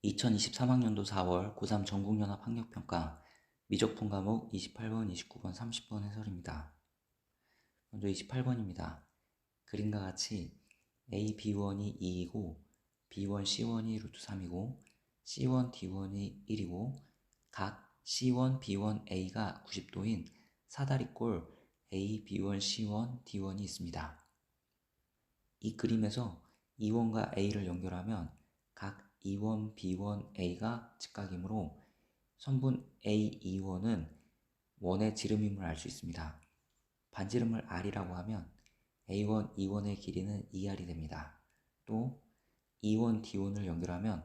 2023학년도 4월 고3 전국연합 학력평가 미적분 과목 28번, 29번, 30번 해설입니다. 먼저 28번입니다. 그림과 같이 A, B1이 2이고 B1, C1이 루트 3이고 C1, D1이 1이고 각 C1, B1, A가 90도인 사다리꼴 A, B1, C1, D1이 있습니다. 이 그림에서 E1과 A를 연결하면 각 E1, B1, A가 직각이므로 선분 A, E1은 원의 지름임을 알 수 있습니다. 반지름을 R이라고 하면 A1, E1의 길이는 2R이 됩니다. 또 E1, D1을 연결하면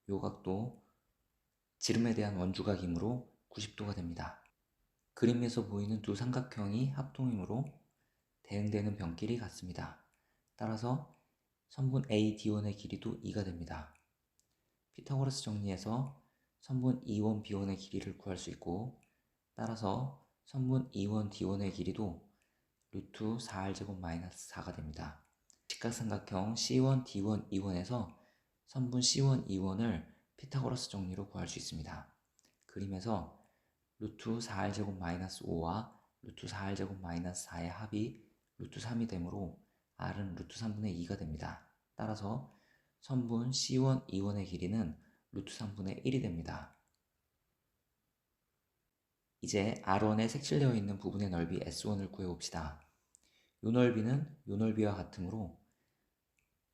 요 각도 지름에 대한 원주각이므로 90도가 됩니다. 그림에서 보이는 두 삼각형이 합동이므로 대응되는 변길이 같습니다. 따라서 선분 A, D1의 길이도 2가 됩니다. 피타고라스 정리해서 선분 E1, B1의 길이를 구할 수 있고 따라서 선분 E1, D1의 길이도 루트 4R제곱 마이너스 4가 됩니다. 직각삼각형 C1, D1, E1에서 선분 C1, E1을 피타고라스 정리로 구할 수 있습니다. 그림에서 루트 4R제곱 마이너스 5와 루트 4R제곱 마이너스 4의 합이 루트 3이 되므로 R은 루트 3분의 2가 됩니다. 따라서 선분 C1, E1의 길이는 루트 3분의 1이 됩니다. 이제 R1에 색칠되어 있는 부분의 넓이 S1을 구해봅시다. 요 넓이는 요 넓이와 같으므로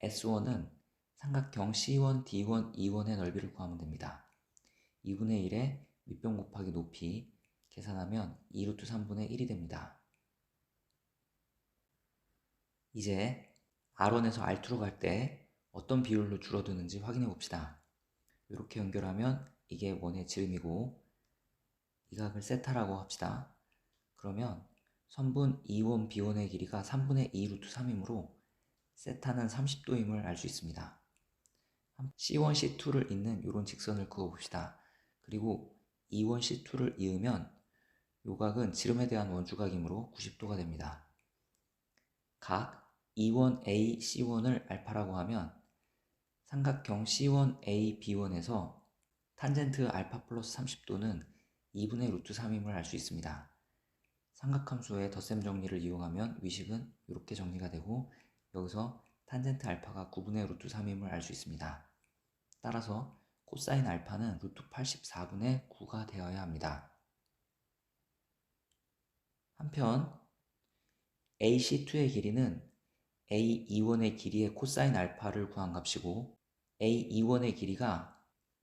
S1은 삼각형 C1, D1, E1의 넓이를 구하면 됩니다. 2분의 1에 밑변 곱하기 높이 계산하면 2루트 3분의 1이 됩니다. 이제 R1에서 R2로 갈 때 어떤 비율로 줄어드는지 확인해 봅시다. 이렇게 연결하면 이게 원의 지름이고 이 각을 세타라고 합시다. 그러면 선분 E1, B1의 길이가 3분의 2 루트 3이므로 세타는 30도임을 알 수 있습니다. C1, C2를 잇는 이런 직선을 그어봅시다. 그리고 E1, C2를 이으면 요 각은 지름에 대한 원주각이므로 90도가 됩니다. 각 E1A, C1을 알파라고 하면 삼각형 C1A, B1에서 탄젠트 알파 플러스 30도는 2분의 루트 3임을 알 수 있습니다. 삼각함수의 덧셈 정리를 이용하면 위식은 이렇게 정리가 되고 여기서 탄젠트 알파가 9분의 루트 3임을 알 수 있습니다. 따라서 코사인 알파는 루트 84분의 9가 되어야 합니다. 한편 AC2의 길이는 AE1의 길이의 코사인 알파를 구한 값이고 AE1의 길이가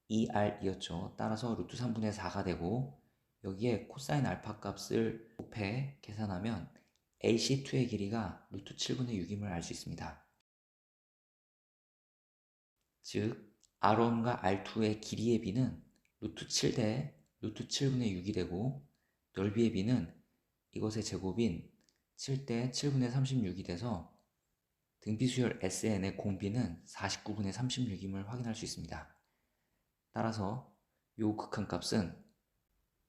2R이었죠. 따라서 루트 3분의 4가 되고 여기에 코사인 알파 값을 곱해 계산하면 AC2의 길이가 루트 7분의 6임을 알 수 있습니다. 즉 R1과 R2의 길이의 비는 루트 7대 루트 7분의 6이 되고 넓이의 비는 이것의 제곱인 7대 7분의 36이 돼서 등비수열 SN의 공비는 49분의 36임을 확인할 수 있습니다. 따라서 이 극한값은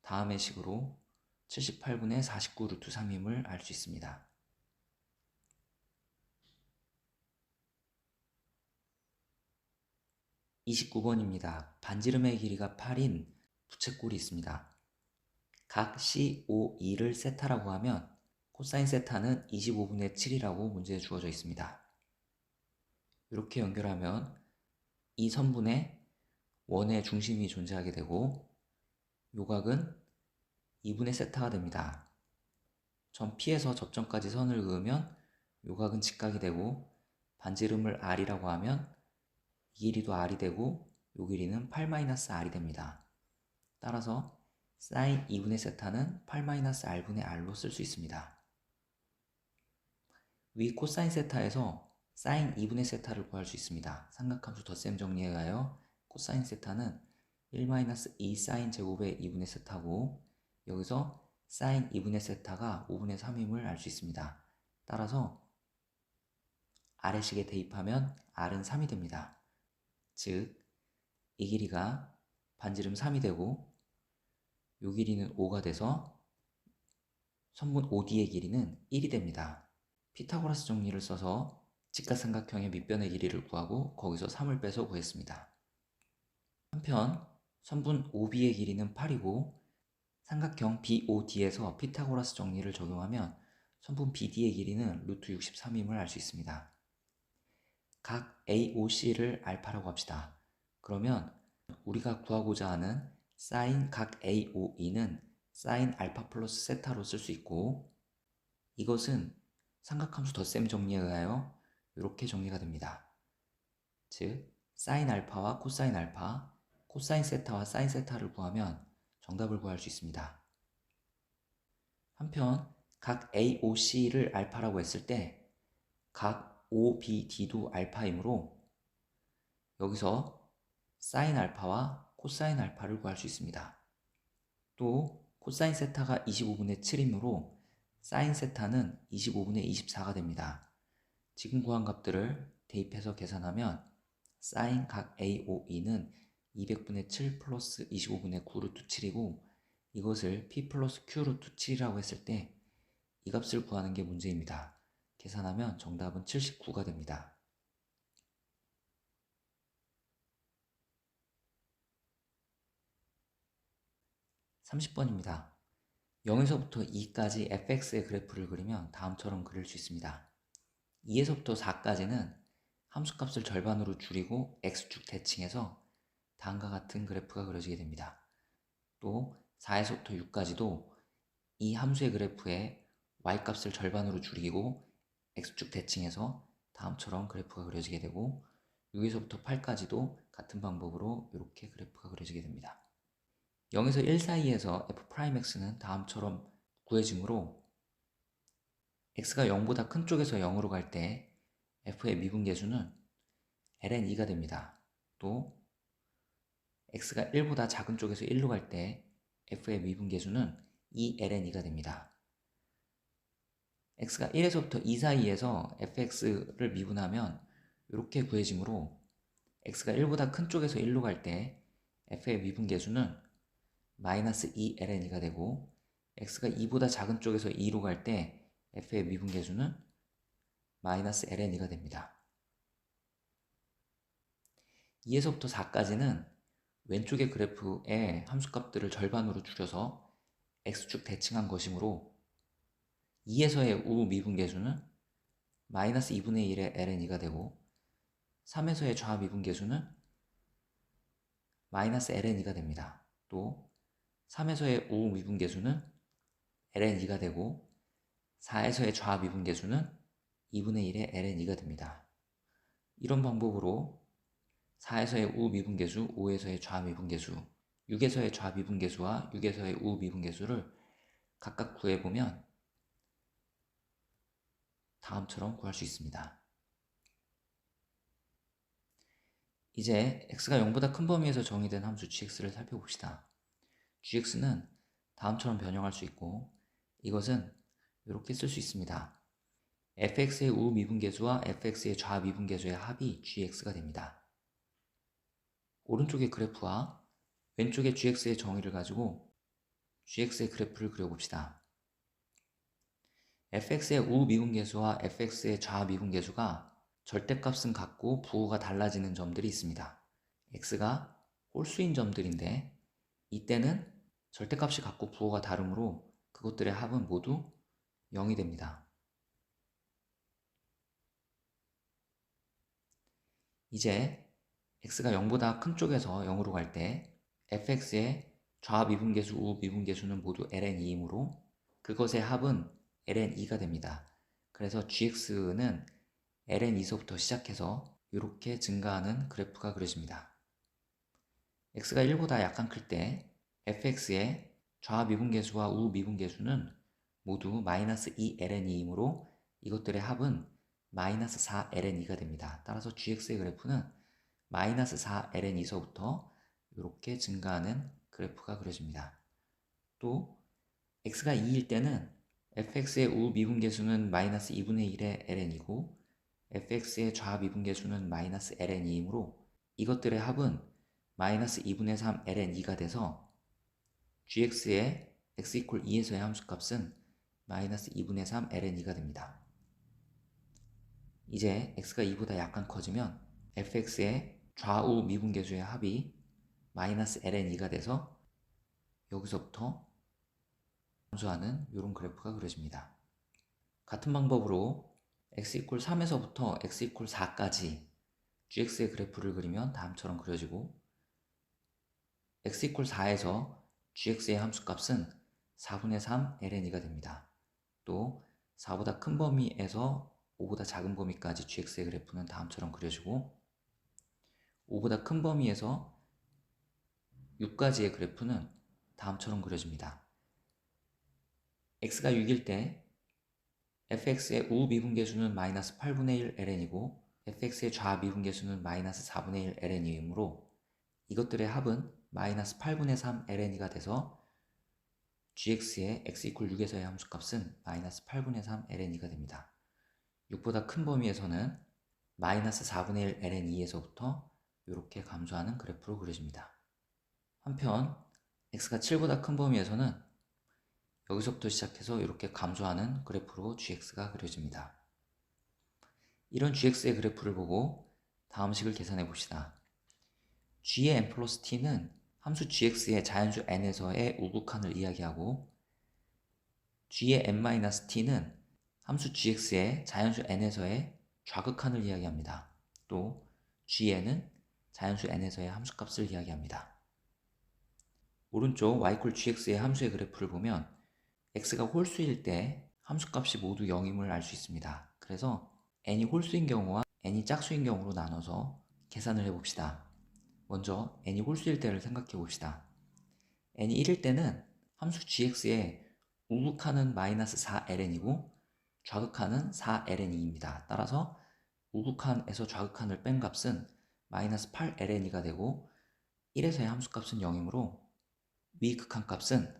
다음의 식으로 78분의 49 루트 3임을 알 수 있습니다. 29번입니다. 반지름의 길이가 8인 부채꼴이 있습니다. 각 COE를 세타라고 하면 코사인 세타는 25분의 7이라고 문제에 주어져 있습니다. 이렇게 연결하면 이 선분에 원의 중심이 존재하게 되고 요각은 2분의 세타가 됩니다. 점 P에서 접점까지 선을 그으면 요각은 직각이 되고 반지름을 R이라고 하면 이 길이도 R이 되고 요 길이는 8-R이 됩니다. 따라서 사인 2분의 세타는 8-R분의 R로 쓸 수 있습니다. 위 코사인 세타에서 사인 2분의 세타를 구할 수 있습니다. 삼각함수 덧셈 정리에 의하여 코사인 세타는 1-2 사인 제곱의 2분의 세타고 여기서 사인 2분의 세타가 5분의 3임을 알 수 있습니다. 따라서 아래식에 대입하면 R은 3이 됩니다. 즉 이 길이가 반지름 3이 되고 이 길이는 5가 돼서 선분 OD의 길이는 1이 됩니다. 피타고라스 정리를 써서 직각삼각형의 밑변의 길이를 구하고 거기서 3을 빼서 구했습니다. 한편 선분 OB의 길이는 8이고 삼각형 BOD에서 피타고라스 정리를 적용하면 선분 BD의 길이는 루트 63임을 알 수 있습니다. 각 AOC를 알파라고 합시다. 그러면 우리가 구하고자 하는 사인 각 AOE는 사인 알파 플러스 세타로 쓸 수 있고, 이것은 삼각함수 덧셈 정리에 의하여 이렇게 정리가 됩니다. 즉 사인 알파와 코사인 알파, 코사인 세타와 사인 세타를 구하면 정답을 구할 수 있습니다. 한편 각 AOC를 알파라고 했을 때 각 OBD도 알파이므로 여기서 사인 알파와 코사인 알파를 구할 수 있습니다. 또 코사인 세타가 25분의 7이므로 사인 세타는 25분의 24가 됩니다. 지금 구한 값들을 대입해서 계산하면 사인 각 AOE는 200분의 7 플러스 25분의 9 루트 7이고, 이것을 P 플러스 Q 루트 7이라고 했을 때 이 값을 구하는 게 문제입니다. 계산하면 정답은 79가 됩니다. 30번입니다. 0에서부터 2까지 fx의 그래프를 그리면 다음처럼 그릴 수 있습니다. 2에서부터 4까지는 함수값을 절반으로 줄이고 x축 대칭해서 다음과 같은 그래프가 그려지게 됩니다. 또 4에서부터 6까지도 이 함수의 그래프에 y값을 절반으로 줄이고 x축 대칭해서 다음처럼 그래프가 그려지게 되고, 6에서부터 8까지도 같은 방법으로 이렇게 그래프가 그려지게 됩니다. 0에서 1 사이에서 f'x는 다음처럼 구해지므로 x가 0보다 큰 쪽에서 0으로 갈 때 f의 미분계수는 ln2가 됩니다. 또 x가 1보다 작은 쪽에서 1로 갈 때 f의 미분계수는 2ln2가 됩니다. x가 1에서부터 2 사이에서 fx를 미분하면 이렇게 구해지므로 x가 1보다 큰 쪽에서 1로 갈 때 f의 미분계수는 마이너스 2ln이가 되고, x가 2보다 작은 쪽에서 2로 갈 때 f의 미분계수는 마이너스 ln이가 됩니다. 2에서부터 4까지는 왼쪽의 그래프의 함수값들을 절반으로 줄여서 x축 대칭한 것이므로 2에서의 우 미분계수는 마이너스 2분의 1의 ln이가 되고, 3에서의 좌 미분계수는 마이너스 ln이가 됩니다. 또 3에서의 우 미분계수는 ln2가 되고, 4에서의 좌 미분계수는 2분의 1의 ln2가 됩니다. 이런 방법으로 4에서의 우 미분계수, 5에서의 좌 미분계수, 6에서의 좌 미분계수와 6에서의 우 미분계수를 각각 구해보면 다음처럼 구할 수 있습니다. 이제 x가 0보다 큰 범위에서 정의된 함수 gx를 살펴봅시다. gx는 다음처럼 변형할 수 있고, 이것은 이렇게 쓸 수 있습니다. fx의 우 미분계수와 fx의 좌 미분계수의 합이 gx가 됩니다. 오른쪽의 그래프와 왼쪽의 gx의 정의를 가지고 gx의 그래프를 그려봅시다. fx의 우 미분계수와 fx의 좌 미분계수가 절대값은 같고 부호가 달라지는 점들이 있습니다. x가 홀수인 점들인데, 이때는 절대값이 같고 부호가 다르므로 그것들의 합은 모두 0이 됩니다. 이제 x가 0보다 큰 쪽에서 0으로 갈 때 fx의 좌 미분계수, 우 미분계수는 모두 ln2이므로 그것의 합은 ln2가 됩니다. 그래서 gx는 ln2서부터 시작해서 이렇게 증가하는 그래프가 그려집니다. x가 1보다 약간 클 때 fx의 좌 미분계수와 우 미분계수는 모두 마이너스 2ln2이므로 이것들의 합은 마이너스 4ln2가 됩니다. 따라서 gx의 그래프는 마이너스 4ln2서부터 이렇게 증가하는 그래프가 그려집니다. 또 x가 2일 때는 fx의 우 미분계수는 마이너스 2분의 1의 ln이고 fx의 좌 미분계수는 마이너스 ln이므로 이것들의 합은 마이너스 2분의 3 ln2가 돼서 gx의 x 이퀄 2에서의 함수값은 마이너스 2분의 3 ln2가 됩니다. 이제 x가 2보다 약간 커지면 fx의 좌우 미분계수의 합이 마이너스 ln2가 돼서 여기서부터 감소하는 이런 그래프가 그려집니다. 같은 방법으로 x 이퀄 3에서부터 x 이퀄 4까지 gx의 그래프를 그리면 다음처럼 그려지고, x 이퀄 4에서 gx의 함수값은 4분의 3 ln2가 됩니다. 또 4보다 큰 범위에서 5보다 작은 범위까지 gx의 그래프는 다음처럼 그려지고, 5보다 큰 범위에서 6까지의 그래프는 다음처럼 그려집니다. x가 6일 때 fx의 우미분계수는 마이너스 8분의 1 ln이고 fx의 좌미분계수는 마이너스 4분의 1 ln이므로 이것들의 합은 마이너스 8분의 3 ln이가 돼서 gx의 x 이퀄 6에서의 함수값은 마이너스 8분의 3 ln이가 됩니다. 6보다 큰 범위에서는 마이너스 4분의 1 ln2에서부터 이렇게 감소하는 그래프로 그려집니다. 한편 x가 7보다 큰 범위에서는 여기서부터 시작해서 이렇게 감소하는 그래프로 gx가 그려집니다. 이런 gx의 그래프를 보고 다음 식을 계산해 봅시다. g의 n 플러스 t는 함수 gx의 자연수 n에서의 우극한을 이야기하고, g의 n-t는 함수 gx의 자연수 n에서의 좌극한을 이야기합니다. 또 gn은 자연수 n에서의 함수값을 이야기합니다. 오른쪽 y = gx의 함수의 그래프를 보면 x가 홀수일 때 함수값이 모두 0임을 알 수 있습니다. 그래서 n이 홀수인 경우와 n이 짝수인 경우로 나눠서 계산을 해봅시다. 먼저 n이 홀수일 때를 생각해 봅시다. n이 1일 때는 함수 gx의 우극한은 마이너스 4ln이고 좌극한은 4ln입니다. 따라서 우극한에서 좌극한을 뺀 값은 마이너스 8ln이가 되고 1에서의 함수값은 0이므로 위 극한 값은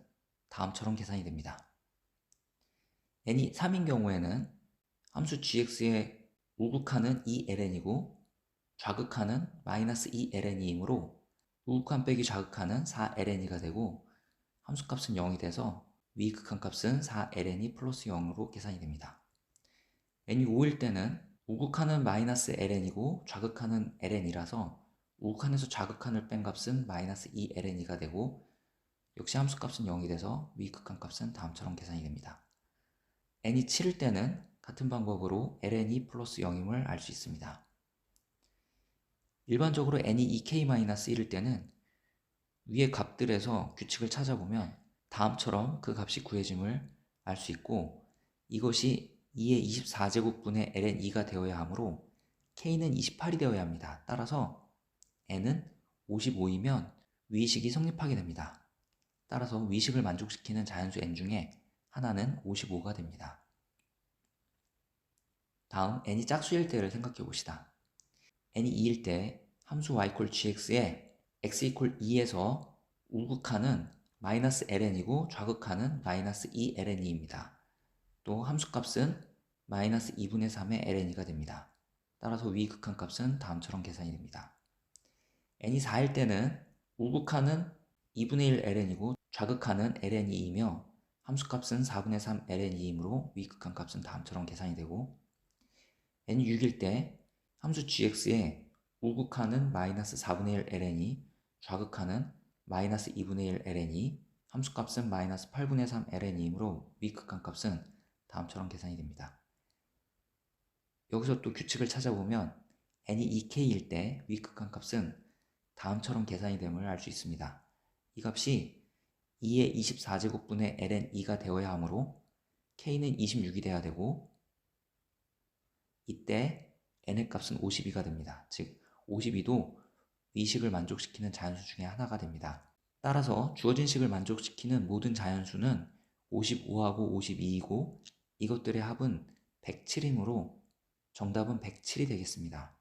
다음처럼 계산이 됩니다. n이 3인 경우에는 함수 gx의 우극한은 2ln이고 좌극한은 마이너스 2ln이므로 우극한 빼기 좌극한은 4ln이가 되고 함수값은 0이 돼서 위 극한값은 4ln 플러스 0으로 계산이 됩니다. n이 5일 때는 우극한은 마이너스 ln이고 좌극한은 ln이라서 우극한에서 좌극한을 뺀 값은 마이너스 2ln이가 되고 역시 함수값은 0이 돼서 위 극한값은 다음처럼 계산이 됩니다. n이 7일 때는 같은 방법으로 ln이 플러스 0임을 알 수 있습니다. 일반적으로 n이 2k-1일 때는 위의 값들에서 규칙을 찾아보면 다음처럼 그 값이 구해짐을 알 수 있고, 이것이 2의 24제곱분의 ln2가 되어야 하므로 k는 28이 되어야 합니다. 따라서 n은 55이면 위식이 성립하게 됩니다. 따라서 위식을 만족시키는 자연수 n 중에 하나는 55가 됩니다. 다음 n이 짝수일 때를 생각해 봅시다. n이 2일 때 함수 y = gx에 x = 2에서 우극한은 마이너스 ln이고 좌극한은 마이너스 2ln입니다. 또 함수값은 마이너스 2분의 3의 ln이가 됩니다. 따라서 위 극한값은 다음처럼 계산이 됩니다. n이 4일 때는 우극한은 2분의 1 ln이고 좌극한은 ln이이며 함수값은 4분의 3 ln이이므로 위 극한값은 다음처럼 계산이 되고, n이 6일 때 함수 gx의 우극한은 마이너스 4분의 1 ln이, 좌극한은 마이너스 2분의 1 ln이, 함수값은 마이너스 8분의 3 ln이므로 위 극한값은 다음처럼 계산이 됩니다. 여기서 또 규칙을 찾아보면 n이 2k일 때 위 극한값은 다음처럼 계산이 됨을 알 수 있습니다. 이 값이 2의 24제곱분의 ln2가 되어야 하므로 k는 26이 돼야 되고, 이때 n의 값은 52가 됩니다. 즉 52도 위식을 만족시키는 자연수 중에 하나가 됩니다. 따라서 주어진 식을 만족시키는 모든 자연수는 55하고 52이고 이것들의 합은 107이므로 정답은 107이 되겠습니다.